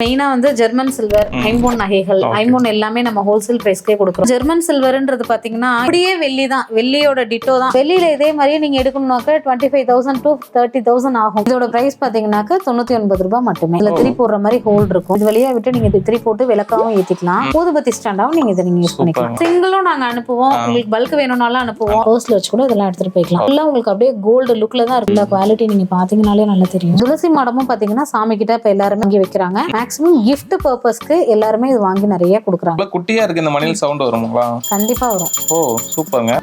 மெயினா வந்து German silver, ஐம்பொன் நகைகள், ஐம்பொன் எல்லாமே நம்ம ஹோல்சேல் பிரைஸ்க்கே கொடுக்குறோம். ஜெர்மன் சில்வர்ன்றது பாத்தீங்கன்னா அப்படியே வெள்ளி தான், வெள்ளியோட டிட்டோ தான். வெள்ளியில இதே மாதிரியே நீங்க எடுக்கணும்னாக்க 25,000 to 30,000 ஆகும். இதோட பிரைஸ் பாத்தீங்கன்னாக்க 99 ரூபாய் மட்டுமே. இதுல திரி போடுற மாதிரி ஹோல் இருக்கும். இது வழியா விட்டு நீங்க திரி போட்டு விளக்காவும் ஏத்திக்கலாம், ஊதுபத்தி ஸ்டாண்டாவும் நீங்க இதை யூஸ் பண்ணிக்கலாம். சிங்கிளும் நாங்க அனுப்புவோம், உங்களுக்கு பல்க் வேணும்னாலும் அனுப்புவோம். பர்ஸ்ல வச்சு கூட இதெல்லாம் எடுத்துட்டு போய்க்கலாம். எல்லாம் உங்களுக்கு அப்படியே கோல்டு லுக்ல தான் இருக்கு. குவாலிட்டி நீங்க பாத்தீங்கன்னாலே நல்லா தெரியும். துளசி மாடமும் பாத்தீங்கன்னா சாமி கிட்ட இப்ப எல்லாருமே இங்க வைக்கிறாங்க. மேக்ஸிமம் gift பர்பஸ்க்கு எல்லாருமே இது வாங்கி நிறைய கொடுக்குறாங்க. குட்டியா இருக்கு, இந்த மணில சவுண்ட் வருங்களா? கண்டிப்பா வரும். ஓ சூப்பர்ங்க.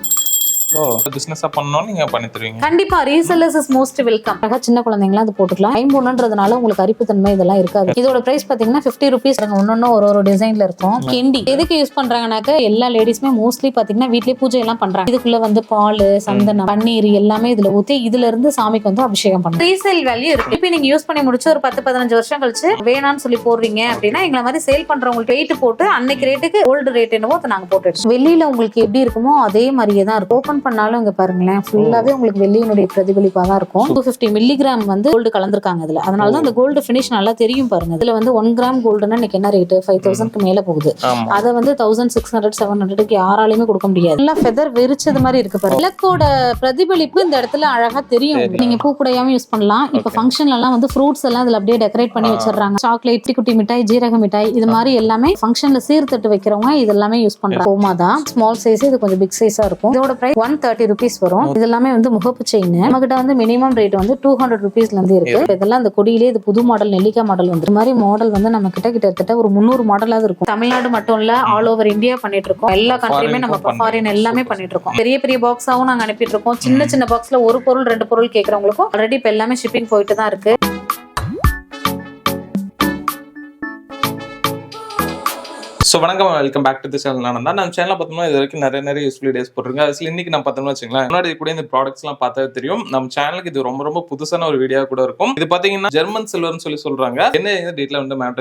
ஓ பிசினஸா பண்ணனும் நீங்க பண்ணி தருவீங்க. கண்டிப்பா ரீசெல்லர்ஸ் இஸ் மோஸ்ட் வெல்கம். சின்ன குழந்தைங்களா அது போட்டுக்கலாம். ஐம்பொன்ன்றதுனால உங்களுக்கு அரிப்புத்தன்மை இதெல்லாம் இருக்காது. இதோட பிரைஸ் பாத்தீங்கன்னா 50 rupees. ஒன்னொன்னு ஒரு டிசைன்ல இருக்கும். கெண்டி எதுக்கு யூஸ் பண்றாங்கனாக்க எல்லா லேடிஸ்மே மோஸ்ட்லி பாத்தீங்கன்னா வீட்லயே பூஜை எல்லாம் பண்றாங்க. இதுக்குள்ள வந்து பால், சந்தனம், பன்னீர் எல்லாமே இதுல ஊத்தி இதுல இருந்து சாமிக்கு வந்து அபிஷேகம் பண்றாங்க. ரீசேல் வேல்யூ இருக்கு. இப்போ நீங்க யூஸ் பண்ணி முடிச்சு ஒரு 10-15 வருஷம் கழிச்சு வேணான்னு சொல்லி போடுறீங்க அப்படின்னா எங்களை மாதிரி சேல் பண்றவங்களுக்கு வெயிட் போட்டு அன்னைக்கு ரேட்டுக்கு ஓல்டு ரேட் என்னவோ அதை நாங்க போட்டு வெளியில உங்களுக்கு எப்படி இருக்குமோ அதே மாதிரியே தான் இருக்கும். ஓபன் பண்ணாலும் இங்க பாருங்களேன், ஃபுல்லாவே உங்களுக்கு வெள்ளியினுடைய பிரதிபலிப்பா தான் இருக்கும். 250 மில்லிகிராம் வந்து கோல்டு கலந்துருக்காங்க இதுல. அதனால தான் அந்த கோல்டு ஃபினிஷ் நல்லா தெரியும் பாருங்க. இதுல வந்து 1 கிராம் கோல்டுன்னா இன்னைக்கு என்ன ரேட்? 5,000க்கு மேல போகுது. அதை வந்து 1,600 700க்கு யாராலையுமே கொடுக்க முடியாது. எல்லாம் ஃபெதர் வெறிச்சது மாதிரி இருக்கு பாருங்க. விளக்கோட பிரதிபலிப்பு இந்த இடத்துல அழகா தெரியும். நீங்க பூ கூடையாவும் யூஸ் பண்ணலாம். இப்ப ஃபங்க்ஷன்ல எல்லாம் வந்து ஃப்ரூட்ஸ் எல்லாம் இதுல அப்படியே டெக்கரேட் பண்ணி வச்சிடறாங்க. சாக்லேட், குட்டி மிட்டாய், ஜீரக மிட்டாய், இது மாதிரி எல்லாமே ஃபங்க்ஷன்ல சீர்தட்டு வைக்கிறவங்க இதெல்லாமே யூஸ் பண்றாங்க. கோமாதா ஸ்மால் சைஸ், இது கொஞ்சம் பிக் சைஸா இருக்கும். இதோட பிரைஸ் 130 rupees வரும். இது எல்லாமே வந்து முகப்பு செயின். நம்ம கிட்ட வந்து மினிமம் ரேட் வந்து 200 rupeesல இருந்து இருக்கு. இதெல்லாம் இந்த கொடியிலே இது புது மாடல் நெல்லிக்காய் மாடல் வந்து மாதிரி மாடல் வந்து நம்ம கிட்டத்தட்ட ஒரு 300 மாடலாவது இருக்கும். தமிழ்நாடு மட்டும் இல்ல, ஆல் ஓவர் இந்தியா பண்ணிட்டு இருக்கோம். எல்லா கண்ட்ரியுமே நம்ம ஃபாரின் எல்லாமே பண்ணிட்டு இருக்கோம். பெரிய பெரிய பாக்ஸாவும் நாங்க அனுப்பிட்டு இருக்கோம். சின்ன சின்ன பாக்ஸ்ல ஒரு பொருள் 2 பொருள் கேட்கறவங்களுக்கும் ஆல்ரெடி இப்ப எல்லாமே ஷிப்பிங் போயிட்டு தான் இருக்கு. ஸோ வணக்கம், welcome back to the channel. நம்ம சேனல் பார்த்தோம்னா இது வரைக்கும் நிறைய யூஸ்ஃபுல் வீடியோஸ் போட்டுருங்க. அதில் இன்னைக்கு நம்ம பார்த்தோம்னா வச்சுங்களேன், முன்னாடி கூட இந்த ப்ராடக்ட்ஸ்லாம் பார்த்தா தெரியும். நம்ம சேனலுக்கு இது ரொம்ப புதுசான ஒரு வீடியோ கூட இருக்கும். இது பார்த்தீங்கன்னா ஜெர்மன் சில்வர்னு சொல்றாங்க. என்ன டீட்டெயில் வந்து மேம்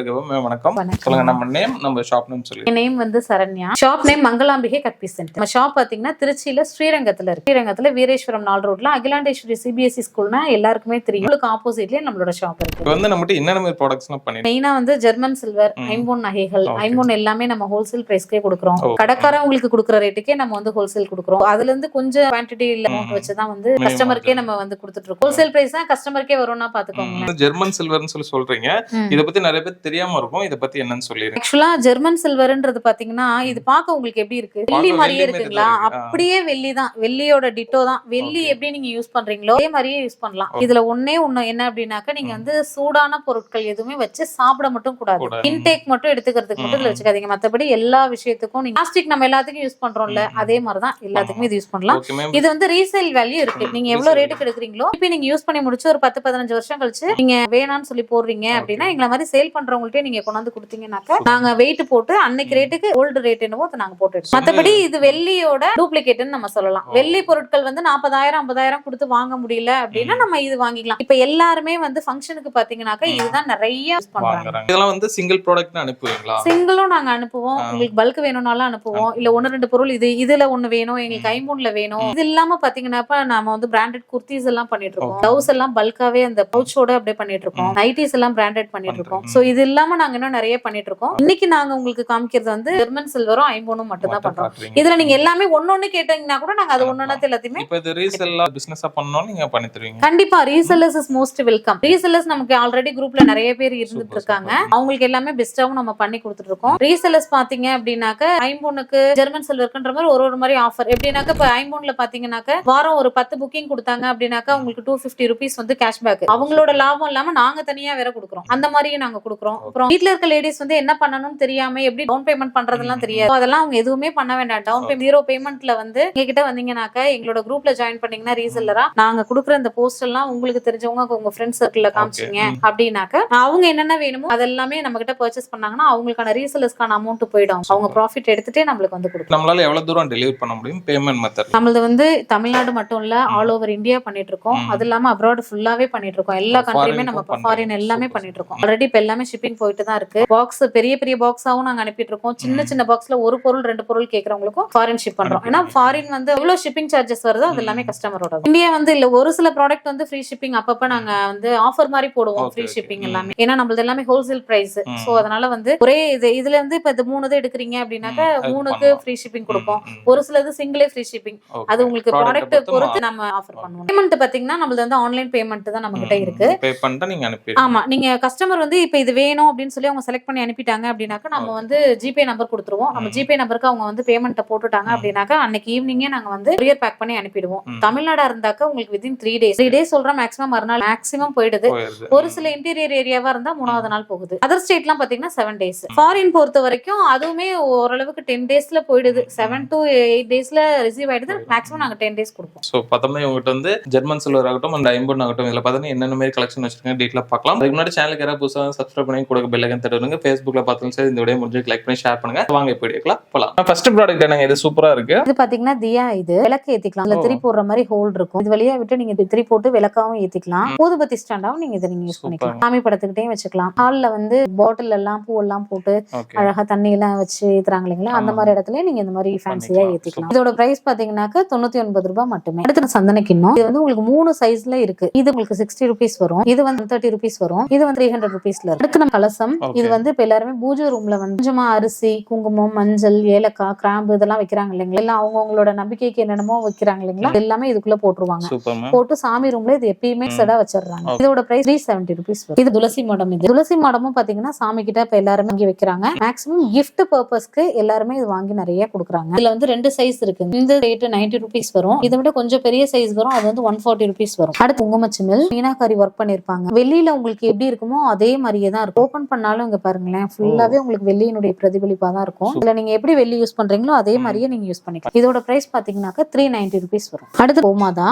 வணக்கம் சொல்லுங்க. நம்ம நேம், நம்ம ஷாப் நேம் சொல்லி. நேம் வந்து Saranya. Shop name Mangalambigai cut piece centre. நம்ம ஷாப் பார்த்தீங்கன்னா திருச்சியில ஸ்ரீரங்கத்துல இருக்கு. ஸ்ரீரங்கத்துல வீரேஸ்வரம் 4 ரோட்ல அகிலாண்டேஸ்வரி CBSE ஸ்கூல்னா எல்லாருக்குமே தெரியும். உங்களுக்கு ஆப்போசிட்லயே நம்மளோட ஷாப் இருக்கு. வந்து நம்மகிட்ட என்னென்ன ப்ராடக்ட்ஸ்லாம் பண்ணி மெயினா வந்து ஜெர்மன் சில்வர், ஐம்பொன் நகைகள், ஐம்பொன் எல்லாமே நம்ம ஹோல்சேல் பிரைஸ்க்கே கொடுக்குறோம். கடைக்காரங்களுக்கு கொடுக்குற ரேட்டுக்கே நம்ம வந்து ஹோல்சேல் கொடுக்குறோம். அதுல இருந்து கொஞ்சம் குவான்டிட்டி அமௌண்ட் வச்சுதான் வந்து கஸ்டமருக்கே நம்ம வந்து கொடுத்துட்டு இருக்கோம். ஹோல்சேல் பிரைஸ் தான் கஸ்டமருக்கே வரும்னா பாத்துக்கோங்க. ஜெர்மன் சில்வர்னு சொல்றீங்க. இத பத்தி நிறைய பேர் தெரியாம இருக்கும். இத பத்தி என்னன்னு சொல்லிருங்க. ஆக்சுவலா ஜெர்மன் சில்வர்ன்றது பாத்தீங்கன்னா இது பார்க்க உங்களுக்கு எப்படி இருக்கு? வெள்ளி மாதிரியே இருக்குங்களா? அப்படியே வெள்ளி தான், வெள்ளியோட டிட்டோ தான். வெள்ளி எப்படி நீங்க யூஸ் பண்றீங்களோ அதே மாதிரியே யூஸ் பண்ணலாம். இதுல ஒண்ணு என்ன அப்படின்னாக்க நீங்க வந்து சூடான பொருட்கள் எதுவுமே வச்சு சாப்பிட மட்டும் கூடாது. இன்டேக் மட்டும் எடுத்துக்கிறதுக்கு மட்டும் வச்சுக்காதீங்க. மத்தபடி எல்லா விஷயத்துக்கும் நீங்க பிளாஸ்டிக் நம்ம எல்லாத்துக்கும் யூஸ் பண்றோம்ல, அதே மாதிரிதான் எல்லாத்துக்குமே இது யூஸ் பண்ணலாம். இது வந்து ரீசேல் வேல்யூ இருக்கு. நீங்க எவ்வளவு ரேட்டுக்கு எடுக்கிறீங்களோ இப்ப நீங்க யூஸ் பண்ணி முடிச்சு ஒரு 10-15 வருஷம் கழிச்சு நீங்க வேணாம்னு சொல்லி போடுறீங்க அப்படின்னா எங்களை மாதிரி சேல் பண்றவங்கள்ட்ட நீங்க கொண்டாந்து கொடுத்தீங்கன்னாக்க நாங்க வெயிட் போட்டு அன்னைக்கு ரேட்டுக்கு ஓல்டு ரேட் என்னவோ அதை நாங்க போட்டு. மத்தபடி இது வெள்ளியோட டூப்ளிகேட்னு நம்ம சொல்லலாம். வெள்ளி பொருட்கள் வந்து 40,000 50,000 கொடுத்து வாங்க முடியல அப்படின்னா நம்ம இது வாங்கிக்கலாம். இப்ப எல்லாருமே வந்து ஃபங்க்ஷனுக்கு பாத்தீங்கன்னாக்க இதுதான் நிறைய யூஸ் பண்றாங்க. இதெல்லாம் வந்து சிங்கிள் ப்ராடக்ட் அனுப்புவீங்களா? சிங்கிளும் நாங்க அனுப்புவோம். உங்களுக்கு பல்க் வேணும்னாலும் அனுப்புவோம். இல்ல 1-2 பொருள் இதுல ஒண்ணு வேணும், எங்களுக்கு ஐம்பொன்ல வேணும். இது இல்லாம பாத்தீங்கன்னா நாம வந்து பிராண்டட் குர்த்திஸ் எல்லாம் பண்ணிட்டு இருக்கோம். பிளவுஸ் எல்லாம் பல்காவே அந்த பவுச்சோட அப்படியே பண்ணிட்டு இருக்கோம். நைட்டிஸ் எல்லாம் பிராண்டட் பண்ணிட்டு இருக்கோம். சோ இது இல்லாம நாங்க இன்னும் நிறைய பண்ணிட்டு இருக்கோம். இன்னைக்கு நாங்க உங்களுக்கு காமிக்கிறது வந்து ஜெர்மன் சில்வரும் ஐம்பொன்னும் மட்டும் தான் பண்றோம். இதுல நீங்க எல்லாமே ஒன்னொன்னு கேட்டீங்கன்னா கூட நாங்க அது ஒன்னொன்னு எல்லாத்தையுமே இப்ப இது ரீசெல்லா பிசினஸா பண்ணனும் நீங்க பண்ணி தருவீங்க. கண்டிப்பா resellers is most welcome. Resellers நமக்கு ஆல்ரெடி குரூப்ல நிறைய பேர் இருந்துட்டு இருக்காங்க. அவங்களுக்கு எல்லாமே பெஸ்டாவும் நம்ம பண்ணி கொடுத்துட்டு இருக்கோம். ரீசெல்லர்ஸ் பாத்தீங்க அப்படின்னாக்க ஐம்பொன்னுக்கு ஜெர்மன் சில்வர்க்குன்ற மாதிரி ஒரு மாதிரி ஆஃபர் எப்படின்னாக்க இப்ப ஐம்பொன்ல பாத்தீங்கன்னாக்க வாரம் ஒரு 10 புக்கிங் கொடுத்தாங்க அப்படின்னாக்கா உங்களுக்கு 250 rupees வந்து கேஷ்பேக். அவங்களோட லாபம் இல்லாம நாங்க தனியா வேற கொடுக்குறோம். அந்த மாதிரியும் நாங்க கொடுக்குறோம். அப்புறம் வீட்ல இருக்க லேடிஸ் வந்து என்ன பண்ணணும்னு தெரியாம எப்படி டவுன் பேமெண்ட் பண்றதெல்லாம் தெரியாது. அதெல்லாம் அவங்க எதுவுமே பண்ண வேண்டாம். டவுன் பேமெண்ட் 0 பேமெண்ட்ல வந்து எங்க கிட்ட வந்தீங்கன்னாக்க எங்களோட குரூப்ல ஜாயின் பண்ணீங்கன்னா ரீசெல்லரா நாங்க கொடுக்குற இந்த போஸ்ட் எல்லாம் உங்களுக்கு தெரிஞ்சவங்க உங்க ஃப்ரெண்ட்ஸ் சர்க்கிள்ல காமிச்சீங்க அப்படின்னாக்க அவங்க என்னென்ன வேணுமோ அதெல்லாமே நம்ம கிட்ட பர்ச்சேஸ் பண்ணாங்கன்னா அவங்களுக்கான ரீசெல்லர்ஸ்க்கான அதுக்கான அமௌண்ட் போயிடும். அவங்க ப்ராஃபிட் எடுத்துட்டே நம்மளுக்கு வந்து கொடுக்கும். நம்மளால எவ்வளவு தூரம் டெலிவரி பண்ண முடியும் பேமெண்ட் மெத்தட்? நம்மளது வந்து தமிழ்நாடு மட்டும் இல்ல, ஆல் ஓவர் இந்தியா பண்ணிட்டு இருக்கோம். அது இல்லாம அப்ராட் ஃபுல்லாவே பண்ணிட்டு இருக்கோம். எல்லா கண்ட்ரியுமே நம்ம ஃபாரின் எல்லாமே பண்ணிட்டு இருக்கோம். ஆல்ரெடி இப்ப எல்லாமே ஷிப்பிங் போயிட்டு தான் இருக்கு. பாக்ஸ் பெரிய பெரிய பாக்ஸாவும் நாங்க அனுப்பிட்டு இருக்கோம். சின்ன சின்ன பாக்ஸ்ல ஒரு பொருள் 2 பொருள் கேக்குறவங்களுக்கும் ஃபாரின் ஷிப் பண்றோம். ஏன்னா ஃபாரின் வந்து எவ்வளவு ஷிப்பிங் சார்ஜஸ் வருதோ அது எல்லாமே கஸ்டமரோட. இந்தியா வந்து இல்ல ஒரு சில ப்ராடக்ட் வந்து ஃப்ரீ ஷிப்பிங் அப்பப்ப நாங்க வந்து ஆஃபர் மாதிரி போடுவோம். ஃப்ரீ ஷிப்பிங் எல்லாமே ஏன்னா நம்மளது எல்லாமே ஹோல்சேல் பிரைஸ். சோ அதனால வந்து ஒரே இதுல இருந்து இப்ப இது 3 எடுக்கிறீங்க அப்படின்னாக்கா 3க்கு ஃப்ரீ ஷிப்பிங் கொடுப்போம். ஒரு சிலது சிங்கிளே ஃப்ரீ ஷிப்பிங். அது உங்களுக்கு ப்ராடக்ட் பொறுத்து நம்ம ஆஃபர் பண்ணுவோம். பேமெண்ட் பாத்தீங்கன்னா நம்மளது வந்து ஆன்லைன் பேமெண்ட் தான் நம்ம கிட்ட இருக்கு. பே பண்ணிட்டு நீங்க அனுப்பி. ஆமா, நீங்க கஸ்டமர் வந்து இப்ப இது வேணும் அப்படின்னு சொல்லி அவங்க செலக்ட் பண்ணி அனுப்பிட்டாங்க அப்படின்னாக்கா நம்ம வந்து ஜிபே நம்பர் கொடுத்துருவோம். நம்ம ஜிபே நம்பருக்கு அவங்க வந்து பேமெண்ட்டை போட்டுட்டாங்க அப்படின்னாக்கா அன்னைக்கு ஈவினிங்கே நாங்க வந்து கொரியர் பேக் பண்ணி அனுப்பிடுவோம். தமிழ்நாடா இருந்தாக்கா உங்களுக்கு வித்தின் 3 டேஸ் சொல்றோம். மேக்ஸிமம் மறுநாள் மேக்ஸிமம் போயிடுது. ஒரு சில இன்டீரியர் ஏரியாவா இருந்தா 3வது நாள் போகுது. அதர் ஸ்டேட்லாம் பாத்தீங்கன்னா 7 டேஸ். ஃபாரின் பொறுத்த வரைக்கும் அதுவுமே ஓரளவுக்கு 10 டேஸ்ல போயிடுது. 7 to 8 டேஸ்ல ரிசீவ் ஆயிடுது. மேக்ஸிமம் நாங்க 10 டேஸ் கொடுப்போம். சோ பார்த்தோம்னா உங்ககிட்ட வந்து ஜெர்மன் சில்வர் ஆகட்டும் அந்த ஐம்பொன் ஆகட்டும் இதுல பார்த்தா என்னென்ன மாதிரி கலெக்ஷன் வச்சிருக்கீங்க டீட்டெயிலா பார்க்கலாம். அதுக்கு முன்னாடி சேனலுக்கு யாராவது புதுசா சப்ஸ்கிரைப் பண்ணி கூட பெல் ஐகான் தட்டி விடுங்க. Facebookல பார்த்தாலும் சரி இந்த வீடியோ முடிஞ்சு லைக் பண்ணி ஷேர் பண்ணுங்க. வாங்க இப்போ வீடியோக்குள்ள போலாம். ஃபர்ஸ்ட் ப்ராடக்ட் என்னங்க? இது சூப்பரா இருக்கு. இது பாத்தீங்கன்னா தியா. இது விளக்கு ஏத்திக்கலாம். அதுல திரி போடுற மாதிரி ஹோல் இருக்கும். இது வழியா விட்டு நீங்க திரி போட்டு விளக்காவும் ஏத்திக்கலாம். ஊதுபத்தி ஸ்டாண்டாவும் நீங்க இதை யூஸ் பண்ணிக்கலாம். சாமி படத்துக்கிட்டே வச்சுக்கலாம். ஹால்ல வந்து பாட்டில் எல்லாம் பூ எல்லாம் போட்டு அழகா தண்ணி எல்லாம் வச்சு ஏத்துறாங்க இல்லைங்களா, அந்த மாதிரி இடத்துல நீங்க இந்த மாதிரி ஃபேன்சியா ஏத்திக்கலாம். இதோட பிரைஸ் பாத்தீங்கன்னாக்க 99 ரூபாய் மட்டுமே. அடுத்து சந்தன கிண்ணம். இது வந்து உங்களுக்கு 3 சைஸ்ல இருக்கு. இது உங்களுக்கு 60 rupees வரும். இது வந்து 30 rupees வரும். இது வந்து 300 rupeesல இருக்கு. அடுத்து நம்ம கலசம். இது வந்து இப்ப எல்லாருமே பூஜை ரூம்ல வந்து கொஞ்சமா அரிசி, குங்குமம், மஞ்சள், ஏலக்காய், கிராம்பு இதெல்லாம் வைக்கிறாங்க இல்லைங்களா, எல்லாம் அவங்களோட நம்பிக்கைக்கு என்னென்னமோ வைக்கிறாங்க இல்லைங்களா, எல்லாமே இதுக்குள்ள போட்டுருவாங்க. போட்டு சாமி ரூம்ல இது எப்பயுமே செடா வச்சிடறாங்க. இதோட பிரைஸ் 370 rupees வரும். இது துளசி மாடம். இது துளசி மாடமும் பாத்தீங்கன்னா சாமி கிட்ட இப்ப எல்லாருமே வாங்கி வைக்கிறாங்க. மேக்ஸிமம் gift பர்பஸ்க்கு எல்லாருமே இது வாங்கி நிறைய கொடுக்குறாங்க. இதுல வந்து 2 சைஸ் இருக்கு. இந்த ரேட் 90 rupees வரும். இதை விட கொஞ்சம் பெரிய சைஸ் வரும். அது வந்து 140 rupees வரும். அடுத்து குங்குமச்சிமில் மீனாக்காரி ஒர்க் பண்ணிருப்பாங்க. வெள்ளியில உங்களுக்கு எப்படி இருக்குமோ அதே மாதிரியே தான் இருக்கும். ஓபன் பண்ணாலும் இங்க பாருங்களேன் ஃபுல்லாவே உங்களுக்கு வெள்ளியினுடைய பிரதிபலிப்பா தான் இருக்கும். இதுல நீங்க எப்படி வெள்ளி யூஸ் பண்றீங்களோ அதே மாதிரியே நீங்க யூஸ் பண்ணிக்கலாம். இதோட பிரைஸ் பாத்தீங்கன்னாக்க 390 rupees வரும். அடுத்து கோமாதா.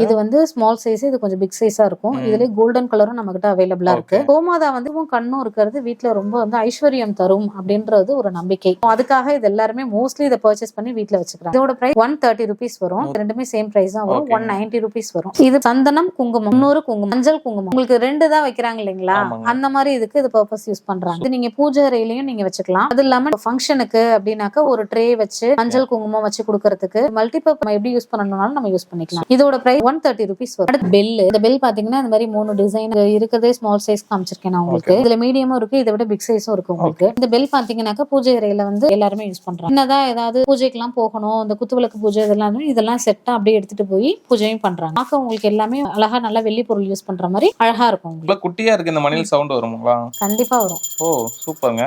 இது வந்து ஸ்மால் சைஸ், இது கொஞ்சம் பிக் சைஸா இருக்கும். இதுல கோல்டன் கலரும் நம்ம கிட்ட அவைலபிளா இருக்கு. கோமாதா வந்து கண்ணும் இருக்கிறது வீட்டுல ரொம்ப வந்து ஐஸ்வர்யம் தரும் அப்படின்றது ஒரு நம்பிக்கை. அதுக்காக இது எல்லாருமே மோஸ்ட்லி இதை பர்ச்சேஸ் பண்ணி வீட்டுல வச்சுக்கிறாங்க. இதோட பிரைஸ் 130 rupees வரும். ரெண்டுமே சேம் பிரைஸ் தான் வரும். 190 rupees வரும். இது சந்தனம், குங்குமம், 300 குங்குமம், மஞ்சள் குங்குமம். உங்களுக்கு 2 தான் வைக்கிறாங்க இல்லைங்களா, அந்த மாதிரி இதுக்கு இது பர்பஸ் யூஸ் பண்றாங்க. இது நீங்க பூஜை அறையிலயும் நீங்க வச்சுக்கலாம். அது இல்லாம ஃபங்க்ஷனுக்கு அப்படின்னாக்க ஒரு ட்ரே வச்சு மஞ்சள் குங்குமம் வச்சு கொடுக்கறதுக்கு மல்டிபர்பஸ் எப்படி யூஸ் பண்ணணும்னாலும் நம்ம யூஸ் பண்ணிக்கலாம். இதோட பிரைஸ் 130 rupees வரும். அடுத்து பெல். இந்த பெல் பாத்தீங்கன்னா இந்த மாதிரி 3 டிசைன் இருக்கிறதே ஸ்மால் சைஸ் காமிச்சிருக்கேன் நான் உங்களுக்கு. இதுல மீடியமும் இருக்கு, இதை விட பிக் சைஸும் இருக்கு உங்களுக்கு. இந்த பெல் பாத்தீங்கன்னாக்க பூஜை அறையில வந்து எல்லாருமே யூஸ் பண்றாங்க. என்னதான் ஏதாவது பூஜைக்கு எல்லாம் போகணும், இந்த குத்துவிளக்கு பூஜை இதெல்லாம் செட்டா அப்படியே எடுத்துட்டு போய் பூஜையும் பண்றாங்க. பார்க்க உங்களுக்கு எல்லாமே அழகா நல்லா வெள்ளி பொருள் யூஸ் பண்ற மாதிரி அழகா இருக்கும். குட்டியா இருக்கு. இந்த மணில் சவுண்ட் வருங்களா? கண்டிப்பா வரும். ஓ சூப்பர்ங்க.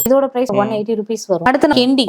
இதோட பிரைஸ் 180 rupees வரும். அடுத்து கெண்டி.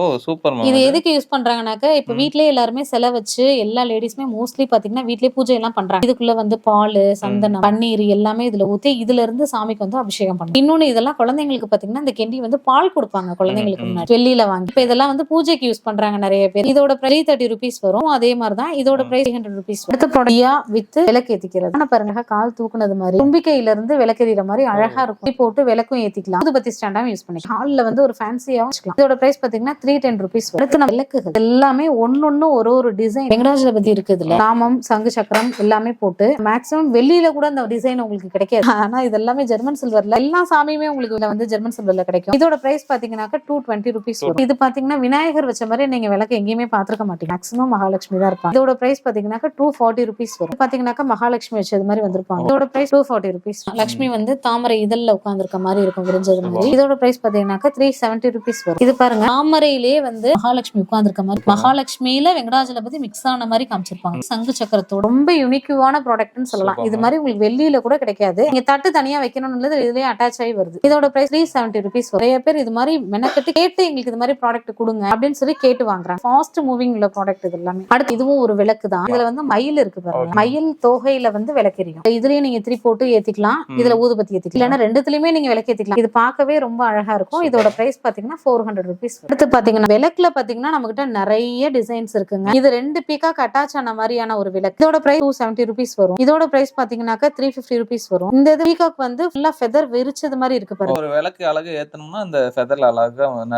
இது எதுக்கு யூஸ் பண்றாங்கன்னாக்க இப்ப வீட்லயே எல்லாருமே செல வச்சு எல்லா லேடிஸ்மே மோஸ்ட்லி பாத்தீங்கன்னா வீட்லயே பூஜை எல்லாம் பண்றாங்க. இதுக்குள்ள வந்து பால், சந்தனம், பன்னீர் எல்லாமே இதுல ஊத்தி இதுல இருந்து சாமிக்கு வந்து அபிஷேகம் பண்ணுவாங்க. இன்னொன்னு இதெல்லாம் குழந்தைங்களுக்கு பாத்தீங்கன்னா இந்த கெண்டி வந்து பால் கொடுப்பாங்க குழந்தைங்களுக்கு முன்னாடி வெள்ளியில வாங்கி. இப்ப இதெல்லாம் வந்து பூஜைக்கு யூஸ் பண்றாங்க நிறைய பேர். இதோட பிரைஸ் 30 rupees வரும். அதே மாதிரிதான் இதோட பிரைஸ் 300 rupees வரும். அடுத்த ப்ராடக்ட் வித் விளக்கு ஏத்திக்கிறது. ஆனா பாருங்க கால் தூக்குனது மாதிரி தும்பிக்கையில இருந்து விளக்கெறிற மாதிரி அழகா இருக்கும். போட்டு விளக்கும் ஏத்திக்கலாம். ஊதுபத்தி ஸ்டாண்டாவும் யூஸ் பண்ணிக்கலாம். ஹால்ல வந்து ஒரு ஃபேன்சியாவும் வச்சுக்கலாம். இதோட பிரைஸ் பாத்தீங்கன்னா 310 rupees. அடுத்து நம்ம விளக்குகள் எல்லாமே ஒன்னொன்னு ஒரு டிசைன் வெங்கடாஜலபதி இருக்கு. இதுல நாமம், சங்கு சக்கரம் எல்லாமே போட்டு மேக்ஸிமம் வெள்ளியில கூட அந்த டிசைன் உங்களுக்கு கிடைக்காது. ஆனா இது எல்லாமே ஜெர்மன் சில்வர்ல எல்லா சாமியுமே உங்களுக்கு இதுல வந்து ஜெர்மன் சில்வர்ல கிடைக்கும். இதோட பிரைஸ் பாத்தீங்கன்னாக்க 220 rupees வரும். இது பாத்தீங்கன்னா விநாயகர் வச்ச மாதிரி நீங்க விளக்கு எங்கேயுமே பாத்துருக்க மாட்டீங்க. மேக்ஸிமம் மகாலட்சுமி தான் இருப்பாங்க. இதோட பிரைஸ் பாத்தீங்கன்னாக்க 240 rupees வரும். பாத்தீங்கன்னாக்க மகாலட்சுமி வச்சது மாதிரி வந்திருப்பாங்க. இதோட பிரைஸ் 240 rupees. லட்சுமி வந்து தாமரை இதழ்ல உட்கார்ந்துருக்க மாதிரி இருக்கும் விரிஞ்சது மாதிரி. இதோட பிரைஸ் பாத்தீங்கன்னாக்க 370 rupees வரும். இது பாருங்க தாமரையிலே வந்து மகாலட்சுமி உட்கார்ந்துருக்க மாதிரி மகாலட்சுமியில வெங்கடாஜலபதி மிக்ஸ் ஆன மாதிரி காமிச்சிருப்பாங்க. சங்கு சக்கரத்தோட ரொம்ப யூனிக்கான ப்ராடக்ட்னு சொல்லலாம். இது மாதிரி உங்களுக்கு வெள்ளியில கூட கிடைக்காது. நீங்க தட்டு தனியா வைக்கணும்னு இதுலயே அட்டாச் ஆகி வருது. இதோட பிரைஸ் 370 rupees வரும். நிறைய பேர் இது மாதிரி மெனக்கட்டு கேட்டு எங்களுக்கு இது மாதிரி ப்ராடக்ட் கொடுங்க அப்படின்னு சொல்லி கேட்டு வாங்குறாங்க. ஃபாஸ்ட் மூவிங் உள்ள ப்ராடக்ட் இது எல்லாமே. அடுத்து இதுவும் ஒரு விளக்கு தான். இதுல வந்து மயில் இருக்கு பாருங்க. மயில் தோகையில வந்து விளக்கெரியும். இதுலயே நீங்க திரி போட்டு ஏத்திக்கலாம். இதுல ஊதுபத்தி ஏத்திக்கலாம். இல்லன்னா ரெண்டுத்துலயுமே நீங்க விளக்கு ஏத்திக்கலாம். இது பார்க்கவே ரொம்ப அழகா இருக்கும். இருக்கும். இதோட பிரைஸ் பாத்தீங்கன்னா 400 rupees. அடுத்து பாத்தீங்கன்னா விளக்குல பாத்தீங்கன்னா நம்ம கிட்ட நிறைய டிசைன்ஸ் இருக்குங்க. இது 2 பீகாக் அட்டாச் ஆன மாதிரியான ஒரு விளக்கு. இதோட பிரைஸ் 270 rupees வரும். இதோட பிரைஸ் பாத்தீங்கன்னாக்கா 350 rupees வரும். இந்த பீகாக் வந்து ஃபுல்லா ஃபெதர் விரிச்சது மாதிரி இருக்கு பாருங்க. ஒரு விளக்கு அழகா ஏத்தணும்னா அந்த ஃபெதர்ல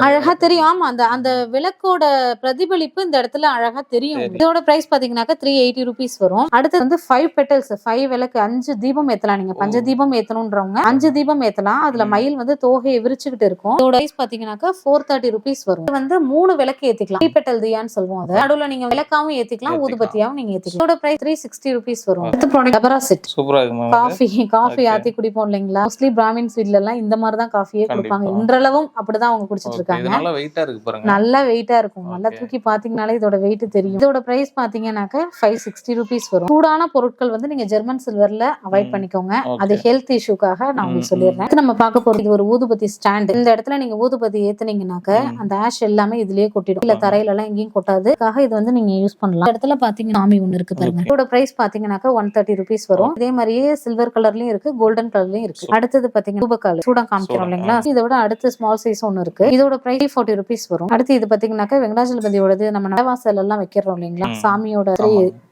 அழகா தெரியும். ஆமா, அந்த விளக்கோட பிரதிபலிப்பு இந்த இடத்துல அழகா தெரியும். இதோட பிரைஸ் பாத்தீங்கன்னாக்கா 380 rupees வரும். அடுத்து வந்து 5 petals, 5 விளக்கு, 5 தீபம் ஏத்தலாம். நீங்க பஞ்ச தீபம் ஏத்தணும்ன்றவங்க 5 தீபம் ஏத்தலாம். அதுல மயில் வந்து தோகையை விரிச்சுக்கிட்டு இருக்கும். இதோட பிரைஸ் பாத்தீங்கன்னாக்கா 430 rupees வரும். இது வந்து 3 விளக்கு ஏத்திக்கலாம். 3 petal தியான்னு சொல்லுவோம். அது நடுவுல நீங்க விளக்காவும் ஏத்திக்கலாம், ஊதுபத்தியாவும் நீங்க ஏத்திக்கலாம். இதோட பிரைஸ் 360 rupees வரும். அடுத்த ப்ராடக்ட் டபரா செட். சூப்பரா இருக்கு. காஃபி ஆத்தி குடிப்போம் இல்லைங்களா? மோஸ்ட்லி பிராமின்ஸ் வீட்ல எல்லாம் இந்த மாதிரி தான் காஃபியே கொடுப்பாங்க. இன்றளவும் அப்படிதான் அவங்க குடிச்சிட்டு இருக்காங்க. நல்ல வெயிட்டா இருக்கு பாருங்க. நல்ல வெயிட்டா இருக்கும். நல்லா தூக்கி பாத்தீங்கனாலே இதோட வெயிட் தெரியும். இதோட பிரைஸ் பாத்தீங்கன்னாக்க 560 rupees வரும். சூடான பொருட்கள் வந்து நீங்க ஜெர்மன் சில்வர்ல அவாய்ட் பண்ணிக்கோங்க. அது ஹெல்த் இஷ்யூக்காக நான் உங்களுக்கு சொல்லிடுறேன். நம்ம பார்க்க போறது இது ஒரு ஊதுபத்தி ஸ்டாண்ட். இந்த இடத்துல நீங்க ஊதுபத்தி ஏத்துனீங்கன்னாக்க அந்த ஆஷ் எல்லாமே இதுலயே கொட்டிடும். இல்ல தரையில எல்லாம் எங்கேயும் கொட்டாது. இது வந்து நீங்க யூஸ் பண்ணலாம். இந்த இடத்துல பாத்தீங்கன்னா சாமி ஒண்ணு இருக்கு பாருங்க. இதோட பிரைஸ் பாத்தீங்கன்னாக்க 130 rupees வரும். இதே மாதிரியே சில்வர் கலர்லயும் இருக்கு, கோல்டன் கலர்லயும் இருக்கு. அடுத்தது பாத்தீங்கன்னா தூபக்கால் சூடா காமிக்கிறோம் இல்லைங்களா? இதோட அடுத்து ஸ்மால் சைஸ் ஒன்னு இருக்கு. இதோட பிரைஸ் 40 rupees வரும். அடுத்து இது பாத்தீங்கன்னாக்க வெங்கடாஜலபதியோடது நம்ம நடவாசல் எல்லாம் வைக்கிறோம் இல்லைங்களா? சாமியோட